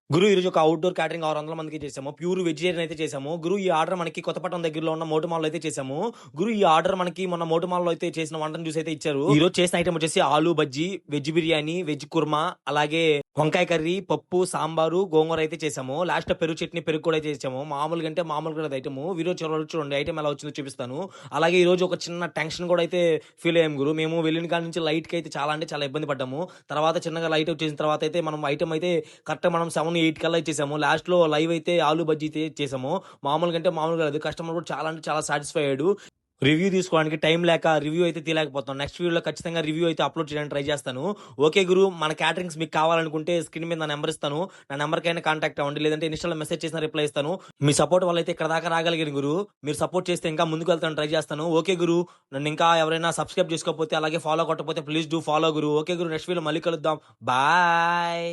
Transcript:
గురు ఈరోజు ఒక outdoor catering 600 మందికి చేసాము. ప్యూర్ వెజిటేరియన్ అయితే చేసాము. గురు ఈ ఆర్డర్ మనకి కొత్తపట్నం దగ్గరలో ఉన్న మోటు మాల్‌లో అయితే చేసాము. గురు ఈ ఆర్డర్ మనకి మొన్న మోటు మాల్‌లో అయితే చేసిన వంటను చూసి అయితే ఇచ్చారు. ఈరోజు చేసిన ఐటెమ్ వచ్చేసి ఆలు బజ్జీ, వెజ్ బిర్యానీ, వెజ్ కుర్మా, అలాగే వంకాయ కర్రీ, పప్పు, సాంబారు, గోంగూర అయితే చేసాము. లాస్ట్‌లో పెరుగు చట్నీ, పెరుగు కూడా చేసాము. మామూలుగా అంటే మామూలుగా కాదు ఐటెము. వీడియో చివరి చూడండి ఐటెమ్ ఎలా వచ్చిందో చూపిస్తాను. అలాగే ఈరోజు ఒక చిన్న టెన్షన్ కూడా అయితే ఫీల్ అయ్యాము గురు. మేము వెళ్ళిన కాడ నుంచి లైట్‌కి అయితే చాలా అంటే చాలా ఇబ్బంది పడ్డాము. తర్వాత చిన్నగా లైట్ వచ్చేసిన తర్వాత అయితే మనం ఐటెమ్ అయితే కరెక్ట్‌గా మనం 7, 8 కల్లా ఇచ్చేసాము. లాస్ట్‌లో లైవ్ అయితే ఆలు బజ్జీ అయితే చేసాము. మామూలుగా అంటే మామూలుగా కాదు. కస్టమర్ కూడా చాలా అంటే చాలా సాటిస్ఫై అయ్యాడు. రివ్యూ తీసుకోవడానికి టైం లేక రివ్యూ అయితే తీయలేకపోతున్నాం. నెక్స్ట్ వీడియోలో ఖచ్చితంగా రివ్యూ అయితే అప్‌లోడ్ చేయడానికి ట్రై చేస్తాను. ఓకే గురు. మన క్యాటరింగ్స్ మీకు కావాలనుకుంటే స్క్రీన్ మీద నా నంబర్ ఇస్తాను. నా నంబర్‌కైనా కాంటాక్ట్ అవ్వండి. లేదంటే ఇన్‌స్టాలో మెసేజ్ చేసినా రిప్లై ఇస్తాను. మీ సపోర్ట్ వల్ల అయితే ఇక్కడ దాకా రాగలిగాను గురు. మీరు సపోర్ట్ చేస్తే ఇంకా ముందుకు వెళ్తానికి ట్రై చేస్తాను. ఓకే గురు. నన్ను ఇంకా ఎవరైనా సబ్స్క్రైబ్ చేసుకోకపోతే అలాగే ఫాలో కొట్టకపోతే ప్లీజ్ డూ ఫాలో గురు. ఓకే గురు. నెక్స్ట్ వీడియోలో మళ్ళీ కలుద్దాం. బాయ్.